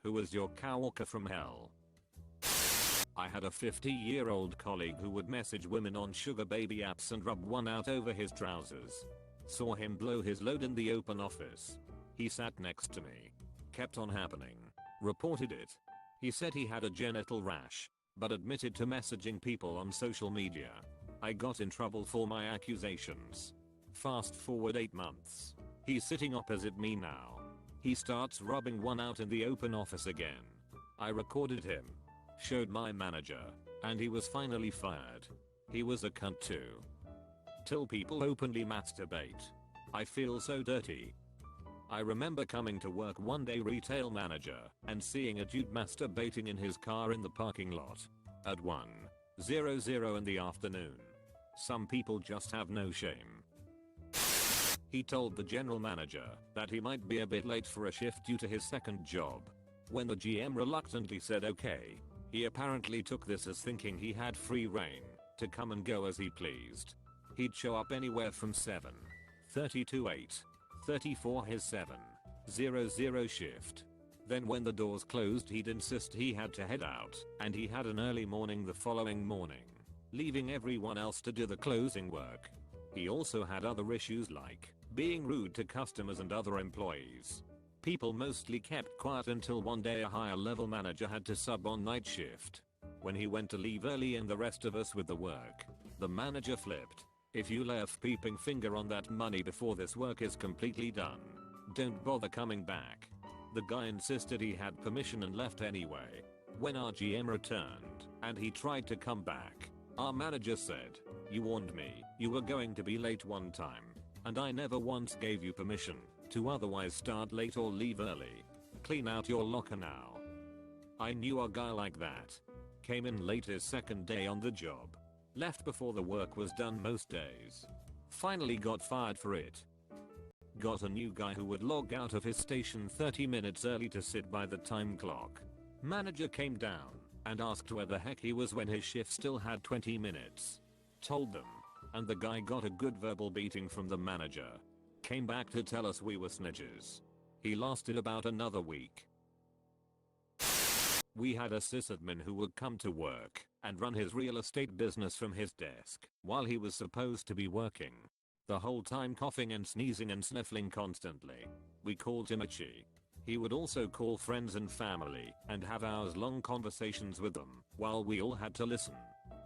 Who was your coworker from hell? I had a 50-year-old colleague who would message women on sugar baby apps and rub one out over his trousers. Saw him blow his load in the open office. He sat next to me. Kept on happening. Reported it. He said he had a genital rash, but admitted to messaging people on social media. I got in trouble for my accusations. Fast forward 8 months. He's sitting opposite me now. He starts rubbing one out in the open office again. I recorded him. Showed my manager, and he was finally fired. He was a cunt too. Till people openly masturbate. I feel so dirty. I remember coming to work one day retail manager and seeing a dude masturbating in his car in the parking lot. At 1:00 in the afternoon. Some people just have no shame. He told the general manager that he might be a bit late for a shift due to his second job. When the GM reluctantly said okay, he apparently took this as thinking he had free reign to come and go as he pleased. He'd show up anywhere from 7:30 to 8:30 for his 7:00 shift. Then when the doors closed he'd insist he had to head out, and he had an early morning the following morning, leaving everyone else to do the closing work. He also had other issues like being rude to customers and other employees. People mostly kept quiet until one day a higher level manager had to sub on night shift. When he went to leave early and the rest of us with the work, the manager flipped. If you lay a peeping finger on that money before this work is completely done, don't bother coming back. The guy insisted he had permission and left anyway. When our GM returned and he tried to come back, our manager said, "You warned me you were going to be late one time, and I never once gave you permission to otherwise start late or leave early. Clean out your locker now." I knew a guy like that. Came in late his second day on the job. Left before the work was done most days. Finally got fired for it. Got a new guy who would log out of his station 30 minutes early to sit by the time clock. Manager came down and asked where the heck he was when his shift still had 20 minutes. Told them, and the guy got a good verbal beating from the manager. Came back to tell us we were snitches. He lasted about another week. We had a sysadmin who would come to work and run his real estate business from his desk while he was supposed to be working. The whole time coughing and sneezing and sniffling constantly. We called him Itchy. He would also call friends and family and have hours-long conversations with them while we all had to listen.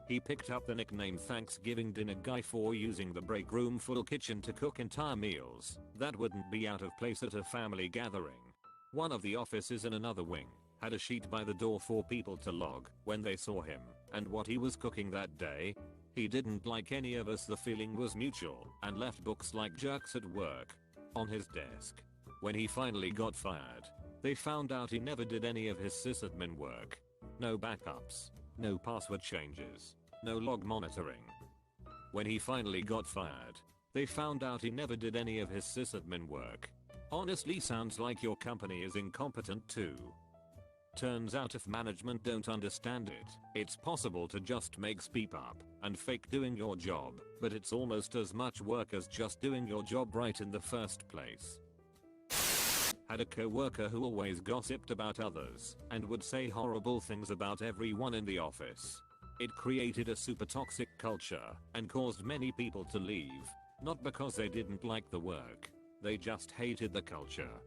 He picked up the nickname Thanksgiving Dinner Guy for using the break room full kitchen to cook entire meals that wouldn't be out of place at a family gathering. One of the offices in another wing had a sheet by the door for people to log when they saw him and what he was cooking that day. He didn't like any of us, the feeling was mutual, and left books like jerks at work on his desk. When he finally got fired, they found out he never did any of his sysadmin work. No backups, no password changes, no log monitoring. When he finally got fired, they found out he never did any of his sysadmin work. Honestly, sounds like your company is incompetent too. Turns out if management don't understand it, it's possible to just make speak up and fake doing your job, but it's almost as much work as just doing your job right in the first place. Had a coworker who always gossiped about others and would say horrible things about everyone in the office. It created a super toxic culture and caused many people to leave, not because they didn't like the work, they just hated the culture.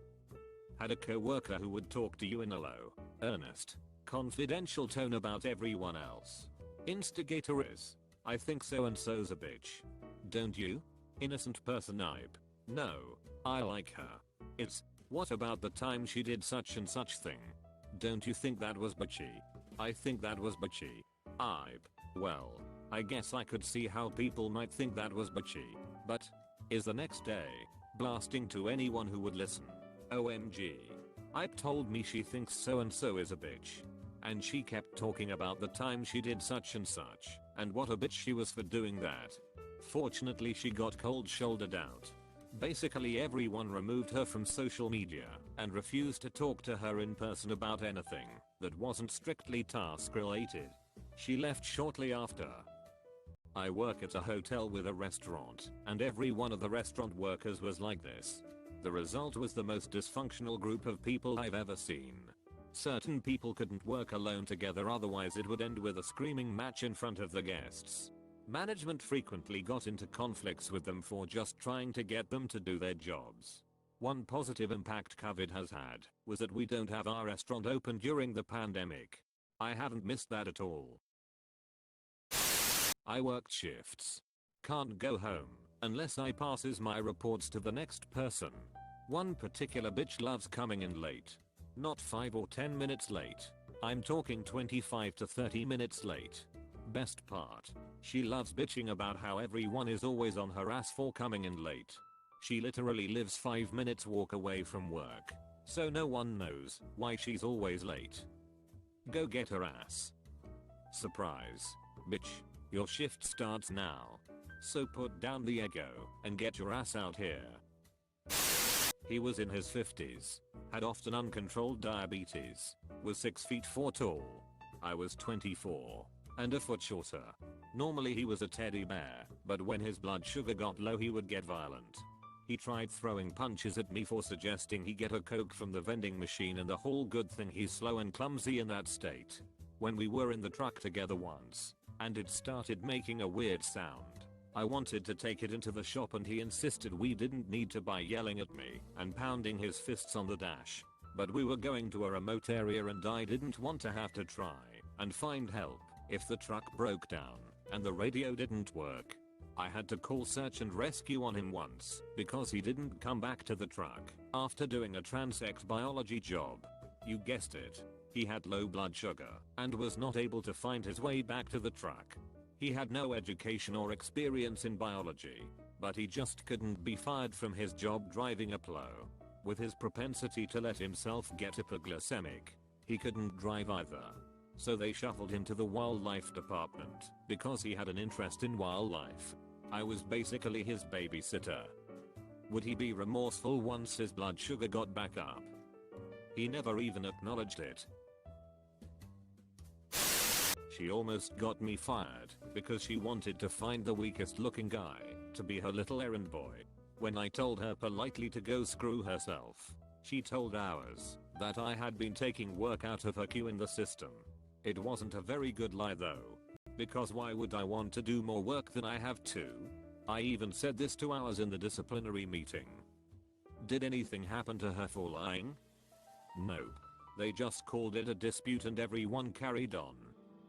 Had a coworker who would talk to you in a low, earnest, confidential tone about everyone else. Instigator is, "I think so and so's a bitch. Don't you? Innocent person Ibe. No, I like her. It's, what about the time she did such and such thing? Don't you think that was bitchy? I think that was bitchy. Ibe. Well, I guess I could see how people might think that was bitchy, but," is the next day, blasting to anyone who would listen. "OMG. Ibe told me she thinks so and so is a bitch. And she kept talking about the time she did such and such, and what a bitch she was for doing that. Fortunately she got cold shouldered out. Basically everyone removed her from social media and refused to talk to her in person about anything that wasn't strictly task related. She left shortly after. I work at a hotel with a restaurant, and every one of the restaurant workers was like this. The result was the most dysfunctional group of people I've ever seen. Certain people couldn't work alone together, otherwise it would end with a screaming match in front of the guests. Management frequently got into conflicts with them for just trying to get them to do their jobs. One positive impact COVID has had was that we don't have our restaurant open during the pandemic. I haven't missed that at all. I worked shifts. Can't go home unless I passes my reports to the next person. One particular bitch loves coming in late. Not 5 or 10 minutes late. I'm talking 25 to 30 minutes late. Best part, she loves bitching about how everyone is always on her ass for coming in late. She literally lives 5 minutes walk away from work, so no one knows why she's always late. Go get her ass. Surprise. Bitch, your shift starts now. So put down the ego and get your ass out here. He was in his 50s, had often uncontrolled diabetes, was 6 feet 4 tall. I was 24 and a foot shorter. Normally he was a teddy bear, but when his blood sugar got low he would get violent. He tried throwing punches at me for suggesting he get a Coke from the vending machine, and the whole good thing he's slow and clumsy in that state. When we were in the truck together once, and it started making a weird sound, I wanted to take it into the shop and he insisted we didn't need to by yelling at me and pounding his fists on the dash. But we were going to a remote area and I didn't want to have to try and find help if the truck broke down and the radio didn't work. I had to call search and rescue on him once because he didn't come back to the truck after doing a transect biology job. You guessed it. He had low blood sugar and was not able to find his way back to the truck. He had no education or experience in biology, but he just couldn't be fired from his job driving a plow. With his propensity to let himself get hypoglycemic, he couldn't drive either. So they shuffled him to the wildlife department because he had an interest in wildlife. I was basically his babysitter. Would he be remorseful once his blood sugar got back up? He never even acknowledged it. She almost got me fired because she wanted to find the weakest looking guy to be her little errand boy. When I told her politely to go screw herself, she told ours that I had been taking work out of her queue in the system. It wasn't a very good lie though, because why would I want to do more work than I have to? I even said this to ours in the disciplinary meeting. Did anything happen to her for lying? Nope. They just called it a dispute and everyone carried on.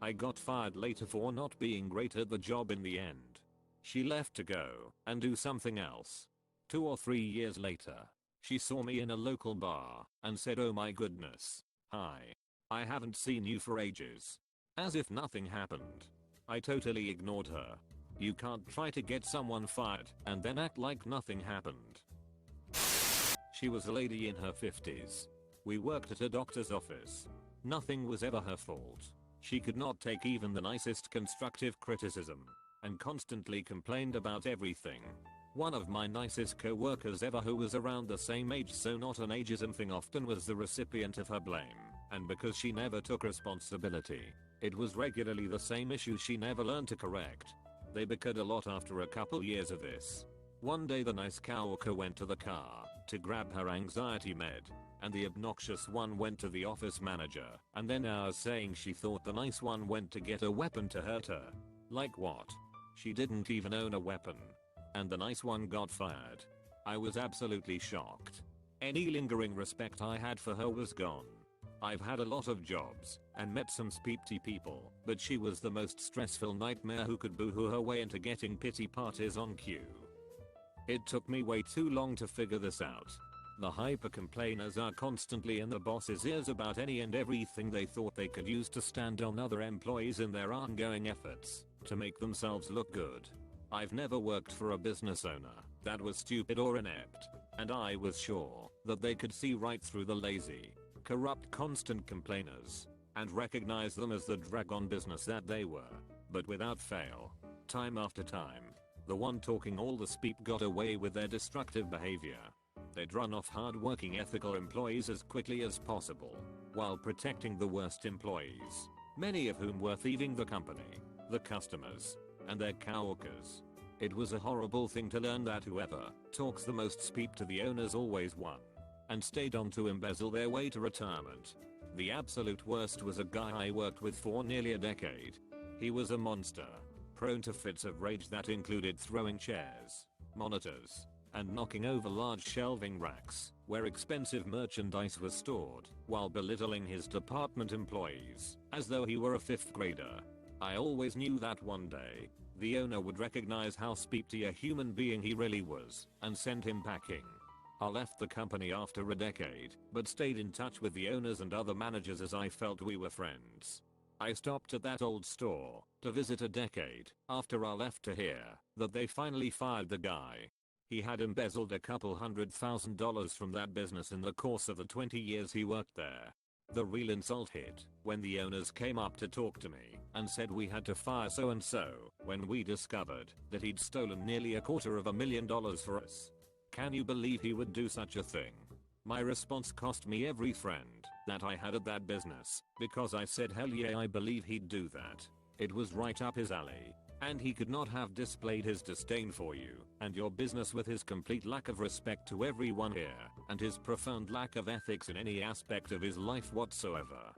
I got fired later for not being great at the job in the end. She left to go and do something else. 2 or 3 years later, she saw me in a local bar and said, "Oh my goodness. Hi. I haven't seen you for ages." As if nothing happened. I totally ignored her. You can't try to get someone fired and then act like nothing happened. She was a lady in her 50s. We worked at a doctor's office. Nothing was ever her fault. She could not take even the nicest constructive criticism and constantly complained about everything. One of my nicest co-workers ever, who was around the same age, so not an ageism thing, often was the recipient of her blame, and because she never took responsibility, it was regularly the same issue she never learned to correct. They bickered a lot after a couple years of this. One day the nice coworker went to the car to grab her anxiety med, and the obnoxious one went to the office manager, and then hours saying she thought the nice one went to get a weapon to hurt her. Like what? She didn't even own a weapon. And the nice one got fired. I was absolutely shocked. Any lingering respect I had for her was gone. I've had a lot of jobs and met some speepty people, but she was the most stressful nightmare who could boohoo her way into getting pity parties on cue. It took me way too long to figure this out. The hyper complainers are constantly in the boss's ears about any and everything they thought they could use to stand on other employees in their ongoing efforts to make themselves look good. I've never worked for a business owner that was stupid or inept, and I was sure that they could see right through the lazy, corrupt, constant complainers and recognize them as the drag-on business that they were. But without fail, time after time, the one talking all the speep got away with their destructive behavior. They'd run off hard-working, ethical employees as quickly as possible, while protecting the worst employees, many of whom were thieving the company, the customers, and their coworkers. It was a horrible thing to learn that whoever talks the most speak to the owners always won, and stayed on to embezzle their way to retirement. The absolute worst was a guy I worked with for nearly a decade. He was a monster, prone to fits of rage that included throwing chairs, monitors, and knocking over large shelving racks where expensive merchandise was stored, while belittling his department employees as though he were a 5th grader. I always knew that one day, the owner would recognize how speepty a human being he really was and send him packing. I left the company after a decade, but stayed in touch with the owners and other managers as I felt we were friends. I stopped at that old store to visit a decade after I left to hear that they finally fired the guy. He had embezzled a couple $100,000 from that business in the course of the 20 years he worked there. The real insult hit when the owners came up to talk to me and said we had to fire so and so when we discovered that he'd stolen nearly $250,000 for us. Can you believe he would do such a thing? My response cost me every friend that I had at that business because I said hell yeah, I believe he'd do that. It was right up his alley, and he could not have displayed his disdain for you and your business with his complete lack of respect to everyone here and his profound lack of ethics in any aspect of his life whatsoever.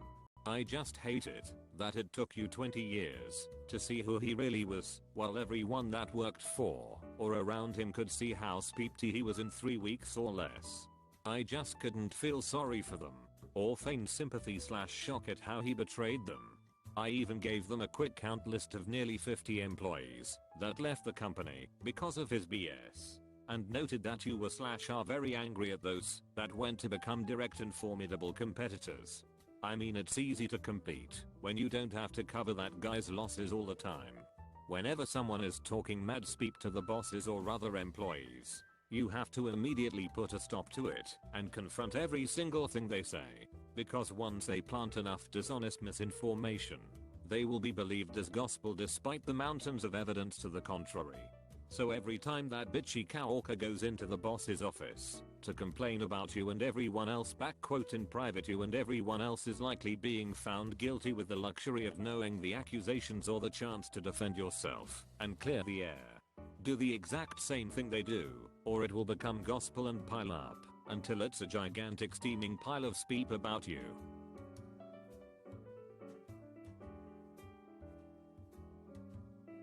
I just hate it that it took you 20 years to see who he really was, while everyone that worked for or around him could see how speepty he was in 3 weeks or less. I just couldn't feel sorry for them or feign sympathy/shock at how he betrayed them. I even gave them a quick count list of nearly 50 employees that left the company because of his BS, and noted that you were/are very angry at those that went to become direct and formidable competitors. I mean, it's easy to compete when you don't have to cover that guy's losses all the time. Whenever someone is talking mad speak to the bosses or other employees, you have to immediately put a stop to it and confront every single thing they say, because once they plant enough dishonest misinformation, they will be believed as gospel despite the mountains of evidence to the contrary. So every time that bitchy coworker goes into the boss's office to complain about you and everyone else in private, you and everyone else is likely being found guilty with the luxury of knowing the accusations or the chance to defend yourself and clear the air. Do the exact same thing they do, or it will become gospel and pile up until it's a gigantic steaming pile of speep about you.